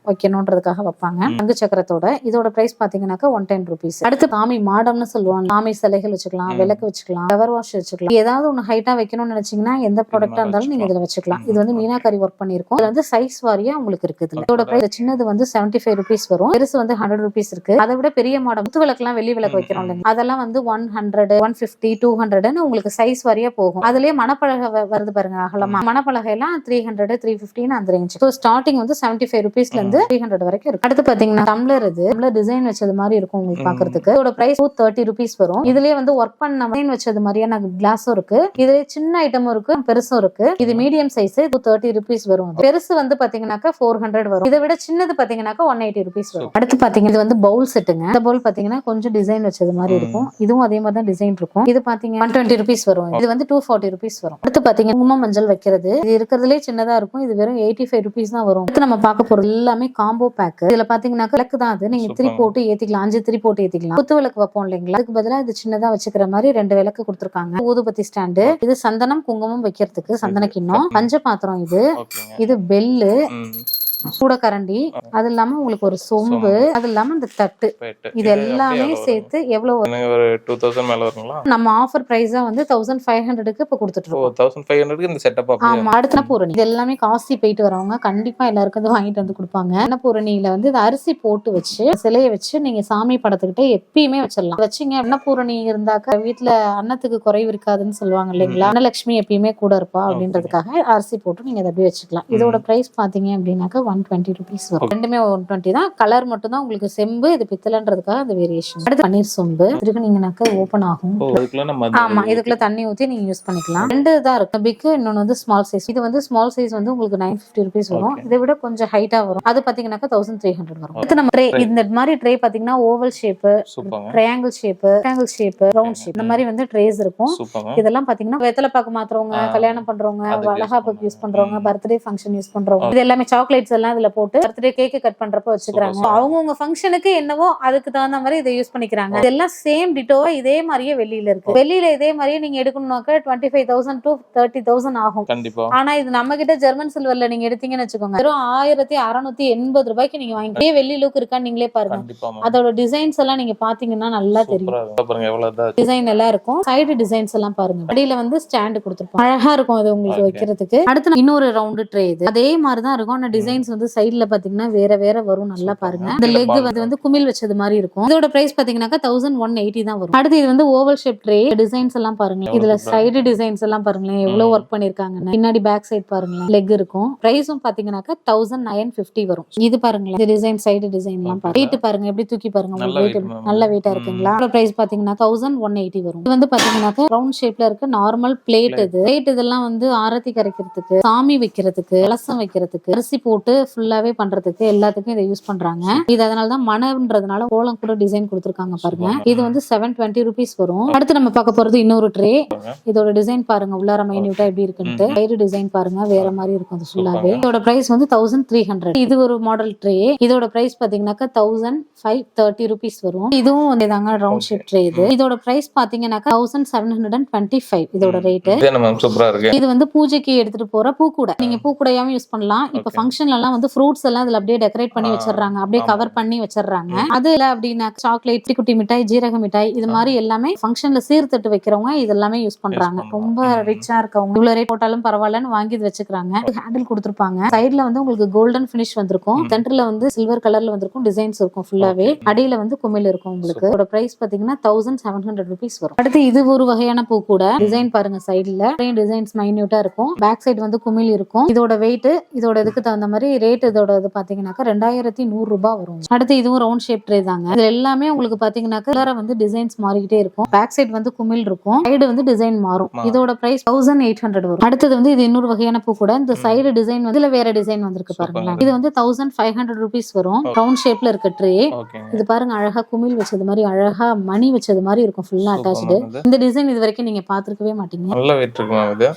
வைக்கணும்ன்றதுக்காக வைப்பாங்க. தங்க சக்கரத்தோட. இதோட பிரைஸ் பாத்தீங்கன்னாக்க 110 rupees. அடுத்து சாமி மாடம்னு சொல்லுவாங்க. சாமி சிலைகள் வச்சுக்கலாம், விளக்கு வச்சுக்கலாம், ஃப்ளவர் வாஷ் வச்சுக்கலாம். ஏதாவது ஒன்னு ஹைட்டா வைக்கணும்னு நினைச்சீங்கன்னா எந்த ப்ராடக்டா இருந்தாலும் நீங்க இதுல வச்சுக்கலாம். இது வந்து மீனாக்கரி ஒர்க் பண்ணிருக்கோம். இதுல வந்து சைஸ் வாரியா உங்களுக்கு இருக்குது. இதோட பிரைஸ் சின்னது வந்து 75 rupees வரும். பெருசு வந்து 100 rupees இருக்கு. அதை விட பெரிய மாடம் முத்து விளக்கு எல்லாம் வெள்ளி விளக்கு வைக்கிறோம் இல்லைங்க, அதெல்லாம் வந்து 100, 150, 200 உங்களுக்கு சைஸ் வாரியா போகும். அதுலயே மணப்பலகை வருது பாருங்க அகலமா. மணப்பலகை எல்லாம் 300, 350 அந்த ரேஞ்ச். ஸ்டார்டிங் வந்து 75 rupeesல இருந்து 300 வரைக்கும் இருக்கு. அடுத்து பாத்தீங்கன்னா டம்ளர். இது டம்ளர் டிசைன் வச்சது மாதிரி இருக்கும் உங்களுக்கு பாக்குறதுக்கு. இதோட பிரைஸ் 230 rupees வரும். இதுலயே வந்து ஒர்க் பண்ண டிசைன் வச்சது மாதிரியான கிளாஸும் இருக்கு. இதுல சின்ன ஐட்டமும் இருக்கு, பெருசும் இருக்கு. இது மீடியம் சைஸ் 230 rupees வரும். பெருசு வந்து பாத்தீங்கன்னாக்கா 400 வரும். இதை விட சின்னது பாத்தீங்கன்னாக்கா 180 rupees வரும். அடுத்து பாத்தீங்கன்னா இது வந்து பவுல் செட்டுங்க. இந்த பவுல் பாத்தீங்கன்னா கொஞ்சம் டிசைன் வச்சது மாதிரி இருக்கும். இதுவும் அதே மாதிரி தான் டிசைன் இருக்கும். இது பாத்தீங்கன்னா 120 rupees வரும். இது வந்து 240 rupees வரும். அடுத்து பாத்தீங்கன்னா குங்குமம் மஞ்சள் வைக்கிறது. இது இருக்கிறதுலே சின்னதா இருக்கும். இது வெறும் 85 rupees தான் வரும். அடுத்து நம்ம பார்க்க போறது எல்லாமே காம்போ பேக். இதுல பாத்தீங்கன்னா விளக்கு தான். அது நீங்க 3 போட்டு ஏத்திக்கலாம், 5 3 போட்டு ஏத்திக்கலாம். குத்து விளக்கு வைப்போம் இல்லைங்களா, அதுக்கு பதிலா இது சின்னதா வச்சுக்கிற மாதிரி 2 விளக்கு கொடுத்துருக்காங்க. ஊதுபத்தி ஸ்டாண்டு. இது சந்தனம் குங்குமம் வைக்கிறதுக்கு சந்தன கிண்ணம். பஞ்ச பாத்திரம். இது பெல்லு, சூடக்கரண்டி, அது இல்லாம உங்களுக்கு ஒரு சொம்பு, அது இல்லாம இந்த தட்டு. இது எல்லாமே சேர்த்து எவ்வளவு ஒரு 2000 மேல வருங்களா? நம்ம ஆஃபர் பிரைஸா வந்து 1500க்கு இப்ப கொடுத்துட்டு இருக்கோம். 1500க்கு இந்த செட்டப். ஆமா. அடுத்த பூரணி. இது எல்லாமே காசி போயிட்டு வரவங்க கண்டிப்பா எல்லாருக்கும் இது வாங்கிட்டு வந்து கொடுப்பாங்க. அன்னபூரணியில வந்து இது அரிசி போட்டு வச்சு சிலையை வச்சு நீங்க சாமி படத்துக்கிட்ட எப்பயுமே வச்சிடலாம். வச்சீங்க அன்னபூரணி இருந்தாக்க வீட்டுல அன்னத்துக்கு குறைவு இருக்காதுன்னு சொல்லுவாங்க இல்லைங்களா? அன்னலட்சுமி எப்பயுமே கூட இருப்பா அப்படின்றதுக்காக அரிசி போட்டு நீங்க அதை அப்படியே வச்சுக்கலாம். இதோட பிரைஸ் பாத்தீங்க அப்படின்னாக்க 120 rupees வரும். ரெண்டுமே 120 தான். கலர் மட்டும் தான் உங்களுக்கு செம்பு, இது பித்தளைன்றதுக்காக அந்த வேரியேஷன். அடுத்து பன்னீர் சொம்பு. திருக்குனீங்கனாக்க ஓபன் ஆகும். ஆமா, இதுக்குள்ள தண்ணி ஊத்தி நீங்க யூஸ் பண்ணிக்கலாம். 2 தான் இருக்கு. பிக், இன்னொன்னு வந்து ஸ்மால் சைஸ். இது வந்து ஸ்மால் சைஸ் வந்து உங்களுக்கு 950 rupees வரும். இதை விட கொஞ்சம் ஹைட்டா வரும். அது பாத்தீங்கன்னாக்க 1300 வரும். அடுத்து நம்ம ட்ரே. இந்த மாதிரி ட்ரே பாத்தீங்கன்னா oval shape, triangle shape, rectangle shape, round shape, இந்த மாதிரி வந்து ட்ரேஸ் இருக்கும். இதெல்லாம் பாத்தீங்கன்னா வெத்தலை பாக்கு மாத்துறவங்க, கல்யாணம் பண்றவங்க, வளகாப்புக்கு யூஸ் பண்றவங்க, பர்த்டே ஃபங்க்ஷன் யூஸ் பண்றவங்க, இது எல்லாமே சாக்லேட்ஸ் எல்லாம் இதுல போட்டு பர்த்டே கேக் கட் பண்றப்ப வச்சுக்கிறாங்க. அவங்கவுங்க ஃபங்க்ஷனுக்கு என்னவோ அதுக்கு தகுந்த மாதிரி இதை யூஸ் பண்ணிக்கிறாங்க. இதெல்லாம் சேம் டிட்டோவா இதே மாதிரியே வெளியில இருக்கு. வெளியில இதே மாதிரியே நீங்க எடுக்கணும்னாக்க 25,000 to 30,000 ஆகும். ஆனா இது நம்ம கிட்ட ஜெர்மன் சில்வர்ல நீங்க எடுத்தீங்கன்னு வச்சுக்கோங்க, வெறும் 1680 ரூபாய்க்கு நீங்க வாங்கிக்கலாம். வெளி லுக் இருக்கான்னு நீங்களே பாருங்க. அதோட டிசைன்ஸ் எல்லாம் நீங்க பாத்தீங்கன்னா நல்லா தெரியும். டிசைன் எல்லாம் இருக்கும். சைடு டிசைன்ஸ் எல்லாம் பாருங்க. அடியில வந்து ஸ்டாண்ட் கொடுத்துருப்போம். அழகா இருக்கும் அது உங்களுக்கு வைக்கிறதுக்கு. அடுத்து இன்னொரு ரவுண்டு ட்ரே. இது அதே மாதிரிதான் இருக்கும். ஆனா டிசைன்ஸ் வந்து சைடுல பாத்தீங்கன்னா வேற வேற வரும். நல்லா பாருங்க. இந்த லெக் வந்து குமிழ் வச்சது மாதிரி இருக்கும். இதோட பிரைஸ் பாத்தீங்கன்னா 1180 தான் வரும். அடுத்து இது வந்து ஓவல் ஷேப் ட்ரே. டிசைன்ஸ் எல்லாம் பாருங்க. இதுல சைடு டிசைன்ஸ் எல்லாம் பாருங்களேன் எவ்வளவு ஒர்க் பண்ணிருக்காங்க. பின்னாடி பேக் சைடு பாருங்களேன் லெக் இருக்கும். பிரைஸும் பாத்தீங்கன்னா 1950 வரும். இது பாருங்களேன், இந்த டிசைன் சைடு டிசைன் எல்லாம் பாருங்க. வெயிட் பாருங்க எப்படி தூக்கி பாருங்க. நல்ல வெயிட்டா இருக்குங்களா? பிரைஸ் பாத்தீங்கன்னா 1180 வரும். இது வந்து பாத்தீங்கன்னா ரவுண்ட் ஷேப்ல இருக்கு. Normal plate. இது பிளேட் இதெல்லாம் வந்து ஆரத்தி கரைக்கிறதுக்கு, சாமி வைக்கிறதுக்கு, கலசம் வைக்கிறதுக்கு, அரிசி போட்டு போட்டு ஃபுல்லாவே பண்றதுக்கு எல்லாத்துக்கும் இதை யூஸ் பண்றாங்க. இது அதனாலதான் மனம்ன்றதுனால கோலம் கூட டிசைன் கொடுத்துருக்காங்க பாருங்க. இது வந்து 720 rupees வரும். அடுத்து நம்ம பார்க்க போறது இன்னொரு ட்ரே. இதோட டிசைன் பாருங்க உள்ளார மைன்யூட்டா எப்படி இருக்குன்ட்டு. வயிறு டிசைன் பாருங்க வேற மாதிரி இருக்கும் அது ஃபுல்லாவே. இதோட பிரைஸ் வந்து 1300. இது ஒரு மாடல் ட்ரே. இதோட பிரைஸ் பாத்தீங்கன்னாக்கா 1530 rupees வரும். இதுவும் வந்து இதாங்க ரவுண்ட் ஷேப் ட்ரே. இதோட பிரைஸ் பாத்தீங்கன்னாக்கா 1725 இதோட ரேட். சூப்பரா இருக்கு. இது வந்து பூஜைக்கு எடுத்துட்டு போற பூக்கூட. நீங்க பூக்கூடையாவும் யூஸ் பண்ணலாம். இப்ப ஃபங்க்ஷன்ல எல்லாம் வந்து ஃப்ரூட்ஸ் எல்லாம் இதுல அப்படியே டெக்கரேட் பண்ணி வச்சிடறாங்க, அப்படியே கவர் பண்ணி வச்சிடறாங்க. அது இல்ல அப்படின்னா சாக்லேட், குட்டி மிட்டாய், ஜீரக மிட்டாய், இது மாதிரி எல்லாமே ஃபங்க்ஷன்ல சீர்தட்டு வைக்கிறவங்க இதெல்லாமே யூஸ் பண்றாங்க. ரொம்ப ரிச்சா இருக்கவங்க இவ்வளவு ரேட் போட்டாலும் பரவாயில்லன்னு வாங்கி இது வச்சுக்கிறாங்க. ஹேண்டில் கொடுத்துருப்பாங்க. சைடுல வந்து உங்களுக்கு கோல்டன் பினிஷ் வந்திருக்கும். சென்டர்ல வந்து சில்வர் கலர்ல வந்திருக்கும். டிசைன்ஸ் இருக்கும் ஃபுல்லாவே. அடியில வந்து குமிழ் இருக்கும் உங்களுக்கு. இதோட பிரைஸ் பாத்தீங்கன்னா 1700 rupees வரும். அடுத்து இது ஒரு வகையான பூ கூட. டிசைன் பாருங்க சைடுல டிசைன்ஸ் மைன்யூட்டா இருக்கும். பேக் சைடு வந்து குமிழ் இருக்கும். இதோட வெயிட் இதோட இதுக்கு தகுந்த மாதிரி ரேட் இதோட இது பாத்தீங்கன்னாக்கா 2100 ரூபாய் வரும். அடுத்து இதுவும் ரவுண்ட் ஷேப் ட்ரே தாங்க. இது எல்லாமே உங்களுக்கு பாத்தீங்கன்னாக்கா வந்து டிசைன்ஸ் மாறிக்கிட்டே இருக்கும். பேக் சைடு வந்து குமிழ் இருக்கும். சைடு வந்து டிசைன் மாறும். இதோட பிரைஸ் 1800 வரும். அடுத்தது வந்து இது இன்னொரு வகையான பூ கூட. இந்த சைடு டிசைன் வந்து வேற டிசைன் வந்திருக்கு பாருங்க. இது வந்து 1500 rupees வரும். ரவுண்ட் ஷேப்ல இருக்க ட்ரே. இது பாருங்க அழகா குமிழ் வச்சது மாதிரி, அழகா மணி வச்சது மாதிரி இருக்கும். ஃபுல்லா அட்டாச்டு. இந்த டிசைன் இது வரைக்கும் நீங்க பாத்துருக்கவே மாட்டீங்க. நல்ல வெயிட் இருக்குமா இது?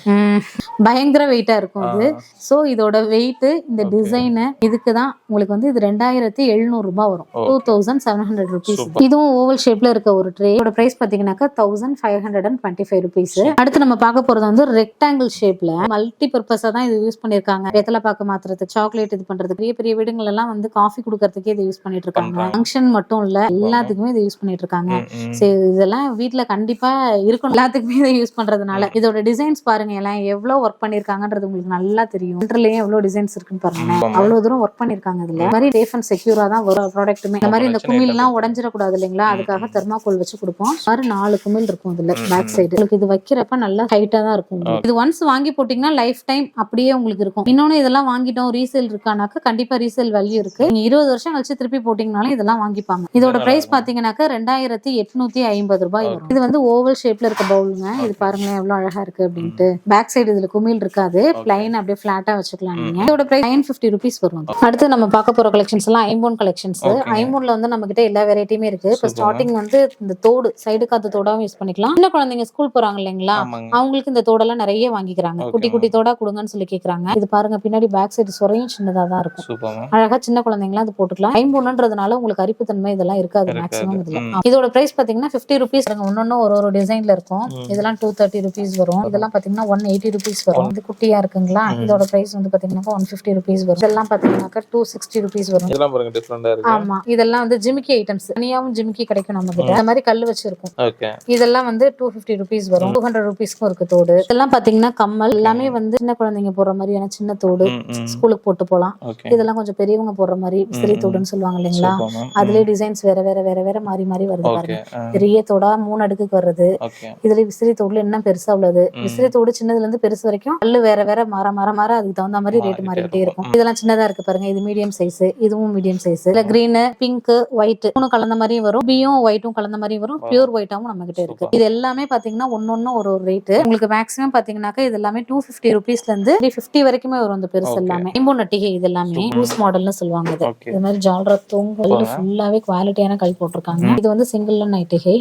பயங்கர வெயிட்டா இருக்கும் இது. சோ இதோட வெயிட் இந்த டிசைன் இதுக்கு தான் உங்களுக்கு வந்து இது 2700 ரூபாய் வரும். 2700 rupees. இதுவும் ஓவல் ஷேப்ல இருக்க ஒரு ட்ரே. இதோட பிரைஸ் பாத்தீங்கன்னாக்கா 1525 rupees. அடுத்து நம்ம பார்க்க போறது வந்து ரெக்டாங்கிள் ஷேப்ல மல்டி பர்பஸா தான் இது யூஸ் பண்ணிருக்காங்க. வெத்தலை பாக்கு மாத்துறதுக்கு, சாக்லேட் இது பண்றதுக்கு, பெரிய பெரிய வீடுகள் எல்லாம் வந்து காஃபி குடுக்கறதுக்கே இது யூஸ் பண்ணிட்டு இருக்காங்க. ஃபங்க்ஷன் மட்டும் இல்ல எல்லாத்துக்குமே இது யூஸ் பண்ணிட்டு இருக்காங்க. சரி இதெல்லாம் வீட்ல கண்டிப்பா இருக்கணும். எல்லாத்துக்குமே இதை யூஸ் பண்றதுனால. இதோட டிசைன்ஸ் பாருங்க எல்லாம் எவ்வளவு ஒர்க் பண்ணிருக்காங்கன்றது உங்களுக்கு நல்லா தெரியும். சென்டர்லயே எவ்வளவு டிசைன்ஸ் இருக்குன்னு பாருங்க. அவ்வளவு தூரம் ஒர்க் பண்ணிருக்காங்க. இதுல இந்த மாதிரி சேஃப் அண்ட் செக்யூரா தான் வரும் ப்ராடக்ட்டுமே. இந்த மாதிரி இந்த குமிழ் எல்லாம் உடைஞ்சிடக்கூடாது இல்லைங்களா, அதுக்காக தெர்மாக்கோல் வச்சு கொடுப்போம். மாதிரி 4 குமிழ் இருக்கும் இதுல பேக் சைடு. உங்களுக்கு இது வைக்கிறப்ப நல்லா ஹைட்டா தான் இருக்கும். இது ஒன்ஸ் வாங்கி போட்டீங்கன்னா லைஃப் டைம் அப்படியே உங்களுக்கு இருக்கும். இன்னொன்னு இதெல்லாம் வாங்கிட்டோம் ரீசேல் இருக்கானாக்கா கண்டிப்பா ரீசேல் வேல்யூ இருக்கு. நீங்க 20 வருஷம் கழிச்சு திருப்பி போட்டீங்கனாலும் இதெல்லாம் வாங்கிப்பாங்க. இதோட பிரைஸ் பாத்தீங்கன்னாக்கா 2850 ரூபாய் வரும். இது வந்து ஓவல் ஷேப்ல இருக்க பவுலுங்க. இது பாருங்களேன் எவ்வளவு அழகா இருக்கு அப்படின்ட்டு. பேக் சைடு இதுல குமிழ் இருக்காது. பிளைன் அப்படியே பிளாட்டா வச்சுக்கலாம் நீங்க. இதோட பிரைஸ் 950 rupees வரும். அடுத்து நம்ம பார்க்க போற கலெக்ஷன்ஸ் எல்லாம் ஐம்பொன் கலெக்ஷன்ஸ். ஐம்பொன்ல வந்து நம்ம கிட்ட எல்லா வெரைட்டியுமே இருக்கு. இப்ப ஸ்டார்டிங் வந்து இந்த தோடு சைடு காத்து தோடாவும் யூஸ் பண்ணிக்கலாம். சின்ன குழந்தைங்க ஸ்கூல் போறாங்க இல்லைங்களா, அவங்களுக்கு இந்த தோடெல்லாம் நிறைய வாங்கிக்கிறாங்க. குட்டி குட்டி தோடா கொடுங்கன்னு சொல்லி கேக்குறாங்க. இது பாருங்க பின்னாடி பேக் சைடு சொரையும் சின்னதா தான் இருக்கும். அழகா சின்ன குழந்தைங்களா அது போட்டுக்கலாம். ஐம்பொன்ன்றதுனால உங்களுக்கு அரிப்பு தன்மை இதெல்லாம் இருக்காது மேக்ஸிமம் இதுல. இதோட பிரைஸ் பாத்தீங்கன்னா 50 rupees. ஒன்னொன்னு ஒரு டிசைன்ல இருக்கும். இதெல்லாம் 230 rupees வரும். இதெல்லாம் பாத்தீங்கன்னா 180 rupees வரும். இது குட்டியா இருக்குங்களா, இதோட பிரைஸ் வந்து பாத்தீங்கன்னா 150 rupees வரும். இதெல்லாம் பாத்தீங்கன்னா 260 rupees வரும். இதெல்லாம் பாருங்க டிஃபரண்டா இருக்கு. ஆமா இதெல்லாம் வந்து ஜிமிக்கி ஐட்டம்ஸ். தனியாவும் ஜிமிக்கி கிடைக்கும் நம்ம கிட்ட. இந்த மாதிரி கல்லு வச்சிருக்கும். இதெல்லாம் வந்து 250 rupees வரும். 200 rupeesக்கும் இருக்கு தோடு. இதெல்லாம் பாத்தீங்கன்னா கம்மல். எல்லாமே வந்து சின்ன குழந்தைங்க போடுற மாதிரியான சின்ன தோடு, ஸ்கூலுக்கு போட்டு போலாம். இதெல்லாம் கொஞ்சம் பெரியவங்க போடுற மாதிரி விசிறி தோடுன்னு சொல்லுவாங்க இல்லைங்களா, அதுலயே டிசைன்ஸ் வேற வேற வேற வேற மாறி மாறி வருது பாருங்க. பெரிய தோடா 3 அடுக்குக்கு வருது. இதுல விசிறி தோடுல என்ன பெருசா உள்ளது. விசிறி தோடு சின்னதுல இருந்து பெருசு வரைக்கும் கல்லு வேற வேற மாற மாற மாற அதுக்கு தகுந்த மாதிரி ரேட் மாறிக்கிட்டே இருக்கும். இதெல்லாம் சின்னதா இருக்கு பாருங்க. இது மீடியம் சைஸ், இதுவும் மீடியம் சைஸ். இதுல கிரீன், பிங்க், ஒயிட் 3 கலந்த மாதிரியும் வரும். பியும் ஒயிட்டும் கலந்த மாதிரி வரும். பியூர் ஒயிட்டாவும் நம்ம கிட்ட இருக்கு. இது எல்லாமே பாத்தீங்கன்னா ஒன்னொன்னு ஒரு ரேட். உங்களுக்கு மேக்ஸிமம் பாத்தீங்கன்னாக்கா இது எல்லாமே 250 rupeesல இருந்து 350 வரைக்குமே வரும். இந்த பெருசு எல்லாமே ஐம்பொன் நட்டிகை. இது எல்லாமே லூஸ் மாடல்னு சொல்லுவாங்க. இது மாதிரி ஜால்ரா தொங்கு ஃபுல்லாவே குவாலிட்டியான கல் போட்டிருக்காங்க. இது வந்து சிங்கிள் நைட்டிகை.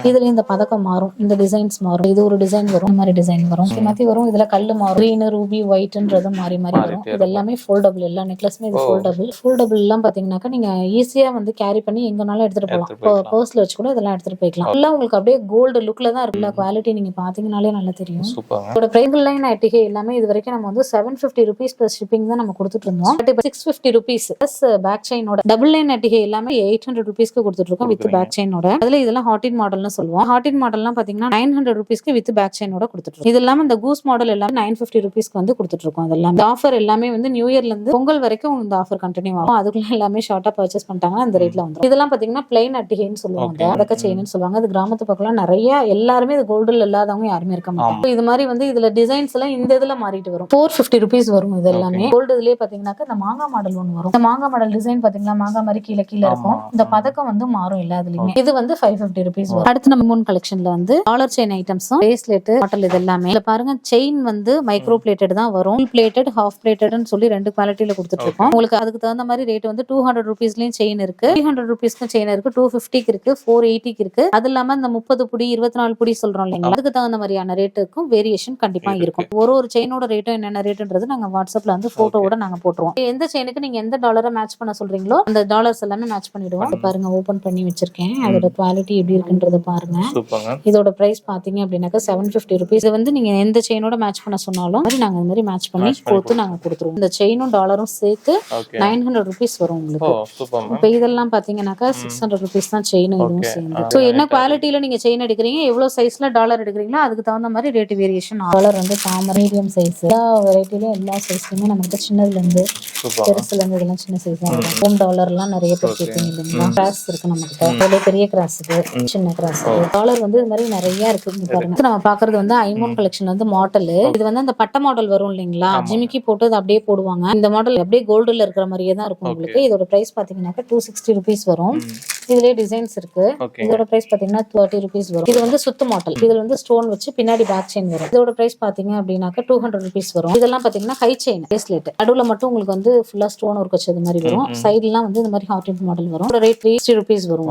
இதுல இந்த பதக்கம் மாறும், இந்த டிசைன்ஸ் மாறும். இது ஒரு டிசைன் வரும், இந்த மாதிரி டிசைன் வரும், மாத்தி வரும். இதுல கல்லு மாறும். கிரீன், ரூபி, ஒயிட்ன்றது மாறி மாறி வரும். இது எல்லாமே ஃபோல்டபிள். எல்லா நெக்லஸ்மே இது ஃபோல்டபிள். ஃபோல்டபிள் எல்லாம் பாத்தீங்கன்னாக்கா நீங்க ஈஸியா வந்து கேரி பண்ணி எங்கனாலும் எடுத்துட்டு போகலாம். பர்ஸ்ல வச்சு கூட இதெல்லாம் எடுத்துட்டு போய்க்கலாம். எல்லாம் உங்களுக்கு அப்படியே கோல்டு லுக்ல தான் இருக்குல்ல. குவாலிட்டி நீங்க பாத்தீங்கன்னாலே நல்லா தெரியும். இதோட பிரைஸ் லைன் நைட்டிகை எல்லாமே இது வரைக்கும் நம்ம வந்து 750 rupees பிளஸ் ஷிப்பிங் தான் நம்ம கொடுத்துட்டு இருந்தோம். பட் இப்போ 650 rupees பிளஸ் பேக் செயினோட. டபுள் லைன் நட்டிகை எல்லாமே 800 rupeesக்கு கொடுத்துட்டு இருக்கோம் வித் பேக் செயினோட. அதுல இதெல்லாம் ஹாட்டின் மாடல்னு சொல்லுவோம். ஹாட்டின் மாடல்லாம் பாத்தீங்கன்னா 900 rupeesக்கு வித் பேக் செயினோட கொடுத்துட்டு இருக்கோம். இது இல்லாம இந்த கூஸ் மாடல் எல்லாமே 950 rupeesக்கு வந்து கொடுத்துட்டு இருக்கோம். அதெல்லாம் இந்த ஆஃபர் எல்லாமே வந்து நியூ இயர்ல இருந்து பொங்கல் வரைக்கும் இந்த ஆஃபர் கண்டினியூ ஆகும். அதுக்குள்ள எல்லாமே ஷார்ட்டா பர்ச்சேஸ் பண்ணிட்டாங்கன்னா இந்த ரேட்ல வந்துடும். இதெல்லாம் பாத்தீங்கன்னா பிளைன் நட்டிகைன்னு சொல்லுவாங்க, அடக்க செயின்னு சொல்லுவாங்க. அது கிராமத்து பக்கம் நிறைய எல்லாருமே இது கோல்டுல இல்லாதவங்க யாருமே இருக்க மாட்டாங்க. இது மாதிரி வந்து இதுல டிசைன்ஸ் எல்லாம் இந்த இதுல மாறிட்டு வரும். 450 rupees வரும். இது எல்லாமே கோல்டு. இதுலயே பாத்தீங்கன்னாக்கா இந்த மாங்கா மாடல் ஒன்று வரும். இந்த மாங்கா மாடல் டிசைன் பாத்தீங்கன்னா மாங்கா மாதிரி கீழே கீழே இருக்கும். இந்த பதக்கம் வந்து மாறும் எல்லாத்துலயுமே. இது வந்து 550 rupees வரும். அடுத்து நம்ம மூணு கலெக்ஷன்ல வந்து டாலர் செயின் ஐட்டம்ஸும் பிரேஸ்லெட் மாடல் இது எல்லாமே. இதுல பாருங்க செயின் வந்து மைக்ரோ பிளேட்டட் தான் வரும். ஃபுல் பிளேட்டட், ஹாஃப் பிளேட்டட்னு சொல்லி 2 குவாலிட்டியில கொடுத்துட்டு இருக்கோம். உங்களுக்கு அதுக்கு தகுந்த மாதிரி ரேட் வந்து 200 ருபீஸ்லயும் செயின் இருக்கு, 300 ருபீஸ்க்கும் செயின் இருக்கு, 250க்கு இருக்கு, 480க்கு இருக்கு. அது இல்லாம இந்த 30 புடி 24 புடி சொல்றோம் இல்லைங்களா, அதுக்கு தகுந்த மாதிரியான ரேட்டுக்கும் வேரியேஷன் கண்டிப்பா இருக்கும். ஒரு செயினோட ரேட்டும் என்னென்ன ரேட்ன்றது நாங்க வாட்ஸ்அப்ல வந்து போட்டோவோட நாங்க போட்டுருவோம். எந்த செயினுக்கு நீங்க எந்த டாலரை மேட்ச் பண்ண சொல்றீங்களோ அந்த டாலர்ஸ் எல்லாமே மேட்ச் பண்ணிடுவோம். பாருங்க ஓபன் பண்ணி வச்சிருக்கேன், அதோட குவாலிட்டி எப்படி இருக்குன்றத பாருங்க. இதோட பிரைஸ் பாத்தீங்க அப்படின்னாக்கா 750 ருபீஸ். இது வந்து நீங்க எந்த செயினோட மேட்ச் பண்ண சொன்னாலும் நாங்க இந்த மாதிரி மேட்ச் பண்ணி கொடுத்து நாங்க கொடுத்துருவோம். இந்த செயினும் டாலரும் சேர்த்து 900 ருபீஸ் வரும் உங்களுக்கு. இப்ப இதெல்லாம் பாத்தீங்கன்னாக்கா 600 ருபீஸ் தான் செயின் இதுவும் சேர்ந்து. சோ என்ன குவாலிட்டியில நீங்க செயின் எடுக்கிறீங்க, எவ்வளவு சைஸ்ல டாலர் எடுக்கிறீங்களோ அதுக்கு தகுந்த மாதிரி ரேட் வேரியேஷன். டாலர் வந்து தாமரை மீடியம் சைஸ், எல்லா வெரைட்டிலயும் எல்லா சைஸ்லயுமே நமக்கு சின்னதுல இருந்து பெருசுல இருந்து இதெல்லாம் சின்ன சைஸ் தான் வரும். ஹோம் டாலர் எல்லாம் நிறைய பேர் கேட்பீங்க இல்லைங்களா, கிராஸ் இருக்கு நம்ம கிட்ட, பெரிய கிராஸ் இருக்கு, சின்ன கிராஸ் இருக்கு. டாலர் வந்து இது மாதிரி நிறைய இருக்கு பாருங்க. நம்ம பாக்குறது வந்து ஐமோன் கலெக்ஷன் வந்து மாடல். இது வந்து அந்த பட்ட மாடல் வரும் இல்லைங்களா, ஜிமிக்கி போட்டு அது அப்படியே போடுவாங்க. இந்த மாடல் அப்படியே கோல்டுல இருக்கிற மாதிரியே தான் இருக்கும் உங்களுக்கு. இதோட பிரைஸ் பாத்தீங்கன்னாக்கா 260 ருபீஸ் வரும். இதுலயே டிசைன்ஸ் இருக்கு. இதோட பிரைஸ் பாத்தீங்கன்னா 30 ருபீஸ் வரும். இது வந்து சுத்து மாடல், இதுல வந்து ஸ்டோன் வச்சு பின்னாடி பேக் செயின் வரும். இதோட பிரைஸ் பாத்தீங்க அப்படின்னாக்கா 200 ருபீஸ் வரும். இதெல்லாம் பாத்தீங்கன்னா கை செயின் பிரேஸ்லெட், நடுவுல மட்டும் உங்களுக்கு வந்து ஃபுல்லா ஸ்டோன் ஒர்க் வச்சது மாதிரி வரும். சைடுலாம் வந்து இந்த மாதிரி ஹார்ட் மாடல் வரும். ரேட் 360 ருபீஸ் வரும்.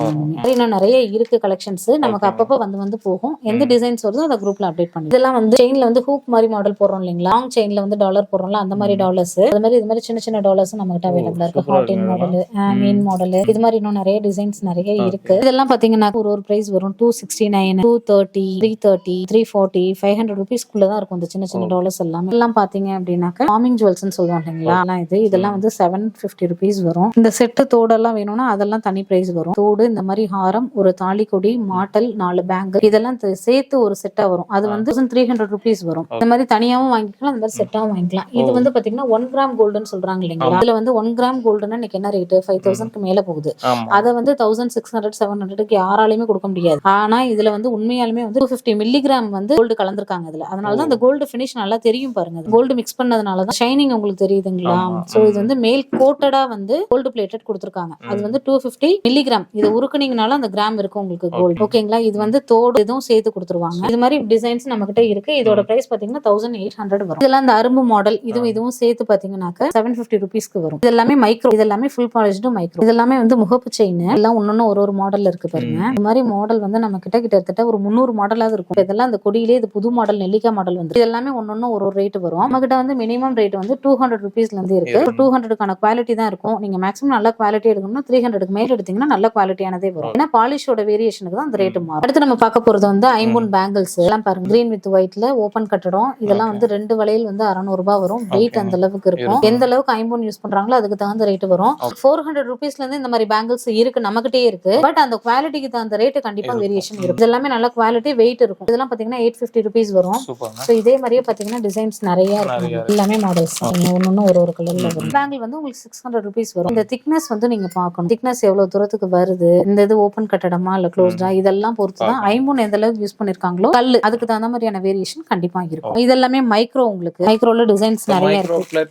இன்னும் நிறைய இருக்கு கலெக்ஷன்ஸ், நமக்கு அப்பப்போ வந்து போகும். எந்த டிசைன்ஸ் வருதோ அந்த குரூப்ல அப்டேட் பண்ணி. இதெல்லாம் வந்து செயின்ல வந்து ஹூக் மாதிரி மாடல் போடுறோம் இல்லைங்களா, லாங் செயின்ல வந்து டாலர் போடுறோம்ல, அந்த மாதிரி டாலர்ஸ், அது மாதிரி இது மாதிரி சின்ன சின்ன டாலர்ஸ் நம்ம கிட்ட அவைலபிளா இருக்கு. ஹார்ட் மாடல், மீன் மாடல், இது மாதிரி இன்னும் நிறைய டிசைன்ஸ் நிறைய இருக்கு. இதெல்லாம் பாத்தீங்கன்னா ஒரு பிரைஸ் வரும் 269, 230, 330, 340, 500 ருபீஸ்க்குள்ள தான் இருக்கும். இந்த சின்ன சின்ன டாலர்ஸ் எல்லாம் பாத்தீங்க அப்படின்னாக்க ஃபார்மிங் ஜுவல்ஸ்னு சொல்லுவாங்க இல்லைங்களா, இதெல்லாம் வந்து 750 ருபீஸ் வரும். இந்த செட்டு தோடெல்லாம் வேணும்னா அதெல்லாம் தனி பிரைஸ் வரும். தோடு, இந்த மாதிரி ஹாரம், ஒரு தாலி கொடி, மாட்டல், 4 பேங்க், இதெல்லாம் சேர்த்து ஒரு செட்டா வரும். அது வந்து 300 ருபீஸ் வரும். இந்த மாதிரி தனியாவும் வாங்கிக்கலாம், இந்த மாதிரி செட்டாவும் வாங்கிக்கலாம். இது வந்து பாத்தீங்கன்னா 1 கிராம் கோல்டுன்னு சொல்றாங்க இல்லைங்களா, இதுல வந்து 1 கிராம் கோல்டுன்னா இன்னைக்கு என்ன ரேட், 5000க்கு மேல போகுது. அதை வந்து 1600, 700க்கு யாராலையுமே கொடுக்க முடியாது. ஆனா இதுல வந்து உண்மையாலுமே வந்து 250 மில்லிகிராம் வந்து கோல்டு கலந்துருக்காங்க இதுல. அதனாலதான் அந்த கோல்டு பினிஷ் நல்லா தெரியும் பாருங்க. கோல்டு மிக்ஸ் பண்ணதுனாலதான் ஷைனிங் உங்களுக்கு தெரியுதுங்களா. சோ இது வந்து மேல் கோட்டடா வந்து கோல்டு பிளேட்டட் கொடுத்திருக்காங்க. அது வந்து 250 மில்லிகிராம். இது உருக்குனீங்கனால அந்த கிராம் இருக்கும் உங்களுக்கு கோல்டு. ஓகேங்களா, இது வந்து தோடு இதுவும் சேர்த்து கொடுத்துருவாங்க. இது மாதிரி டிசைன்ஸ் நம்ம கிட்ட இருக்கு. இதோட பிரைஸ் பாத்தீங்கன்னா 1800 வரும். இதெல்லாம் இந்த அரும்பு மாடல், இதுவும் சேர்த்து பாத்தீங்கன்னாக்க 750 ருபீஸ்க்கு வரும். இது எல்லாமே மைக்ரோ, இது எல்லாமே ஃபுல் பாலிஷ்டு மைக்ரோ. இது எல்லாமே வந்து முகப்பு செயின், எல்லாம் ஒன்னொன்னு ஒரு மாடல் இருக்கு பாருங்க. இந்த மாதிரி மாடல் வந்து நம்ம கிட்ட கிட்டத்தட்ட ஒரு 300 மாடலாவது இருக்கும். இதெல்லாம் இந்த கொடியிலே இது புது மாடல் நெல்லிக்காய் மாடல் வந்து இது எல்லாமே ஒன்னொன்னு ஒரு ரேட் வரும். நம்ம கிட்ட வந்து மினிமம் ரேட் வந்து 200 ருபீஸ்ல இருந்து இருக்கு. 200க்கான குவாலிட்டி தான் இருக்கும். நீங்க மேக்ஸிமம் நல்ல குவாலிட்டி எடுக்கணும்னா 300க்கு மேல எடுத்தீங்கன்னா நல்ல குவாலிட்டியானதே வரும். ஏன்னா பாலிஷோட வேரியேஷனுக்கு தான் அந்த ரேட் மாறும். அடுத்து நம்ம பார்க்க போறது வந்து ஐம்பொன் பேங்கிள்ஸ் எல்லாம் பாருங்க. கிரீன் வித் ஒயிட்ல ஓபன் கட்டடம். இதெல்லாம் வந்து 2 வளையல் வந்து 600 ரூபாய் வரும். வெயிட் அந்த அளவுக்கு இருக்கும். எந்த அளவுக்கு ஐம்பொன் யூஸ் பண்றாங்களோ அதுக்கு தகுந்த ரேட் வரும். 400 ருபீஸ்ல இருந்து இந்த மாதிரி பேங்கிள்ஸ் இருக்கு, நம்மகிட்டே இருக்கு. பட் அந்த குவாலிட்டிக்கு தகுந்த ரேட் கண்டிப்பா வேரியேஷன் இருக்கும். இதெல்லாமே நல்ல குவாலிட்டி, வெயிட் இருக்கும். இதெல்லாம் பாத்தீங்கன்னா 850 ருபீஸ் வரும். சோ இதே மாதிரியே பாத்தீங்கன்னா டிசைன்ஸ் நிறைய இருக்கு. எல்லாமே மாடல்ஸ் ஒன்னொன்னு ஒரு கலர்ல வரும். பேங்கிள் வந்து உங்களுக்கு 600 ருபீஸ் வரும். இந்த திக்னஸ் வந்து நீங்க பார்க்கணும். திக்னஸ் எவ்வளவு தூரத்துக்கு வருது, இந்த இது ஓபன் கட்டடமா இல்ல க்ளோஸ்டா, இதெல்லாம் பொறுத்து தான் ஐம்பொன் எந்த அளவுக்கு யூஸ் பண்ணிருக்காங்களோ கல்லு அதுக்கு தகுந்த மாதிரியான வேரியேஷன் கண்டிப்பா இருக்கும். இதெல்லாமே மைக்ரோ, உங்களுக்கு மைக்ரோல டிசைன்ஸ் நிறைய இருக்கு.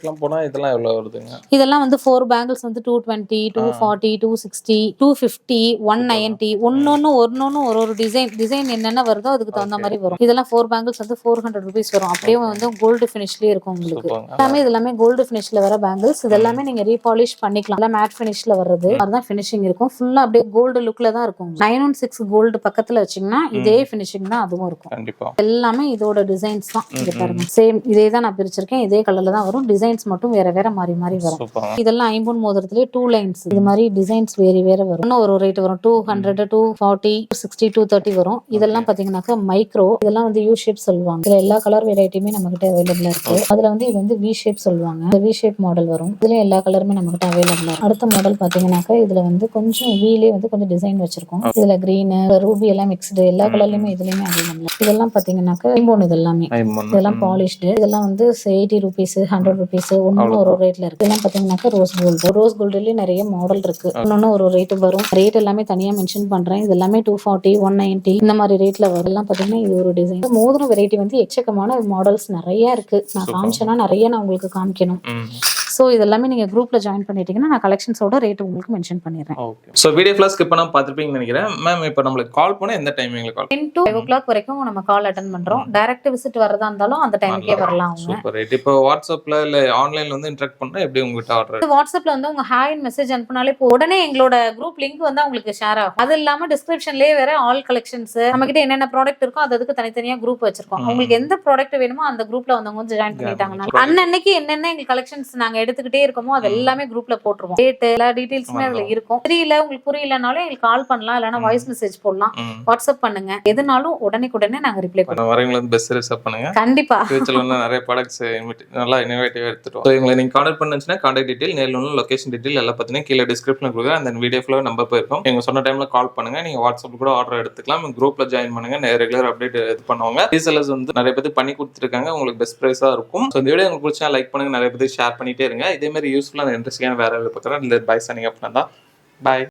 இதெல்லாம் வந்து 4 பேங்கிள்ஸ் வந்து 220, 240, 260, 250, 190, ஒன்னொன்னு ஒரு டிசைன் என்னென்ன வருதோ அதுக்கு தகுந்த மாதிரி வரும். இதெல்லாம் 4 பேங்கிள்ஸ் வந்து 400 ருபீஸ் வரும். அப்படியே வந்து கோல்டு பினிஷ்லயே இருக்கும் உங்களுக்கு. எல்லாமே கோல்டு பினிஷ்ல வர பேங்கிள்ஸ். இதெல்லாமே நீங்க ரீபாலிஷ் பண்ணிக்கலாம். மேட் பினிஷ்ல வர்றது அதுதான் பினிஷிங் இருக்கும். ஃபுல்லா அப்படியே கோல்டு லுக்ல தான் இருக்கும். 916 கோல்டு பக்கத்துல வச்சீங்கன்னா இதே பினிஷிங் தான் அதுவும் இருக்கும். எல்லாமே இதோட டிசைன்ஸ் தான். இங்க பாருங்க, சேம் இதே தான் நான் பிரிச்சிருக்கேன். இதே கலர்ல தான் வரும். டிசைன்ஸ் மட்டும் வேற வேற மாறி வரும். இதெல்லாம் ஐம்பொன் மோதிரத்திலே 2 லைன்ஸ் இது மாதிரி டிசைன்ஸ் வேற வரும். இன்னும் ஒரு ரேட் வரும். 200, 240, 260, 230 வரும். இதெல்லாம் பாத்தீங்கன்னாக்கா மைக்ரோ. இதெல்லாம் வந்து யூ ஷேப் சொல்லுவாங்க. இதுல எல்லா கலர் வெரைட்டியுமே நம்ம கிட்ட அவைலபிளா இருக்கு. அதுல வந்து இது வந்து வி ஷேப் சொல்லுவாங்க. இந்த வி ஷேப் மாடல் வரும். இதுல எல்லா கலருமே நம்ம கிட்ட அவைலபிளா இருக்கு. அடுத்த மாடல் பாத்தீங்கன்னாக்கா இதுல வந்து கொஞ்சம் வீலே வந்து கொஞ்சம் டிசைன் வச்சிருக்கோம். இதுல கிரீன், ரூபி எல்லாம் மிக்ஸ்டு, எல்லா கலர்லயுமே இதுலயுமே அவைலபிளா. இதெல்லாம் பாத்தீங்கன்னாக்கா ஐம்பொன். இதெல்லாம் பாலிஷ்டு. இதெல்லாம் வந்து 80 ருபீஸ், 100 ருபீஸ், ஒன்னு ஒரு ரேட்ல இருக்கு. இதெல்லாம் பாத்தீங்கன்னாக்கா ரோஸ் கோல்டு. ரோஸ் கோல்டுலயே நிறைய மாடல் இருக்கு. ஒன்னொன்னு ஒரு ரேட் வரும். ரேட் எல்லாமே தனியா மென்ஷன் பண்றேன். இது எல்லாமே 240, 190 இந்த மாதிரி ரேட்ல வரும். எல்லாம் பாத்தீங்கன்னா இது ஒரு டிசைன். மோதிரம் வெரைட்டி வந்து எக்கச்சக்கமான மாடல்ஸ் நிறைய இருக்கு. நான் காமிச்சேன்னா நிறைய நான் உங்களுக்கு காமிக்கணும். ஸோ இதெல்லாமே நீங்க குரூப்ல ஜாயின் பண்ணிட்டீங்கன்னா நான் கலெக்ஷன்ஸோட ரேட் உங்களுக்கு மென்ஷன் பண்ணிடுறேன். ஓகே. ஸோ வீடியோ ஃபுல்லாக ஸ்கிப் பண்ணாம பார்த்துருப்பீங்கன்னு நினைக்கிறேன். மேம் இப்போ நம்மளுக்கு கால் பண்ண எந்த டைமிங்ல கால் 10 to 5 o'clock வரைக்கும் நம்ம கால் அட்டன் பண்றோம். டைரக்ட் விசிட் வரதா இருந்தாலும் அந்த டைமுக்கே வரலாம் அவங்க. Super right. இப்போ வாட்ஸ்அப்ல இல்ல ஆன்லைன்ல வந்து இன்டராக்ட் பண்ணா எப்படி உங்ககிட்ட ஆர்டர்? வாட்ஸ்அப்ல வந்து உங்க ஹாய்னு மெசேஜ் அனுப்புனாலே உடனே எங்களோட குரூப் லிங்க் வந்து உங்களுக்கு ஷேர் ஆகும். அது இல்லாம டிஸ்கிரிப்ஷன்லயே வேற ஆல் கலெக்ஷன்ஸ் நம்ம கிட்ட என்னென்ன ப்ராடக்ட் இருக்கோ அதுக்கு தனித்தனியா குரூப் வச்சிருக்கோம். உங்களுக்கு எந்த ப்ராடக்ட் வேணுமோ அந்த குரூப்ல வந்தவங்க வந்து ஜாயின் பண்ணிட்டாங்கன்னா அன்னன்னைக்கு என்னென்ன எங்க கலெக்ஷன்ஸ் நாங்க எடுத்துக்கிட்டே இருக்கோமோ அது எல்லாமே குரூப்ல போட்டுருவோம். டேட் எல்லா டீடைல்ஸுமே அதுல இருக்கும். தெரியல உங்களுக்கு புரியலனாலும் எங்களுக்கு கால் பண்ணலாம், இல்லைன்னா வாய்ஸ் மெசேஜ் போடலாம், வாட்ஸ்அப் பண்ணுங்க. எதுனாலும் உடனே நாங்க ரிப்ளை பண்ணுவோம். வரவங்களை வந்து பெஸ்ட் ரிசர்வ் பண்ணுங்க. கண்டிப்பா ஃபியூச்சர்ல வந்து நிறைய ப்ராடக்ட்ஸ் நல்லா இனோவேட்டிவா எடுத்துட்டோம். ஸோ இவங்களை நீங்க கான்டாக்ட் பண்ணுச்சுன்னா கான்டாக்ட் டீடைல், நேரில் உள்ள லொகேஷன் டீடைல் எல்லாம் பார்த்தீங்கன்னா கீழே டிஸ்கிரிப்ஷன்ல கொடுங்க. அந்த வீடியோ ஃபுல்லாக நம்பர் போயிருக்கும். நீங்க சொன்ன டைம்ல கால் பண்ணுங்க. நீங்க வாட்ஸ்அப்ல கூட ஆர்டர் எடுத்துக்கலாம். குரூப்ல ஜாயின் பண்ணுங்க. ரெகுலர் அப்டேட் இது பண்ணுவாங்க. ரீசெல்லர்ஸ் வந்து நிறைய பேர் பண்ணி கொடுத்துருக்காங்க. உங்களுக்கு பெஸ்ட் பிரைஸா இருக்கும். ஸோ இந்த வீடியோ உங்களுக்கு பிடிச்சா லைக் பண்ணுங்க, நிறைய பேர் ஷேர் பண்ணிட்டே இருங்க. இதே மாதிரி யூஸ்ஃபுல்லான இன்ட்ரெஸ்டிங்கான வேற பார்க்குறேன். இல்லை பை சனிங் அப்னா தான் பாய்.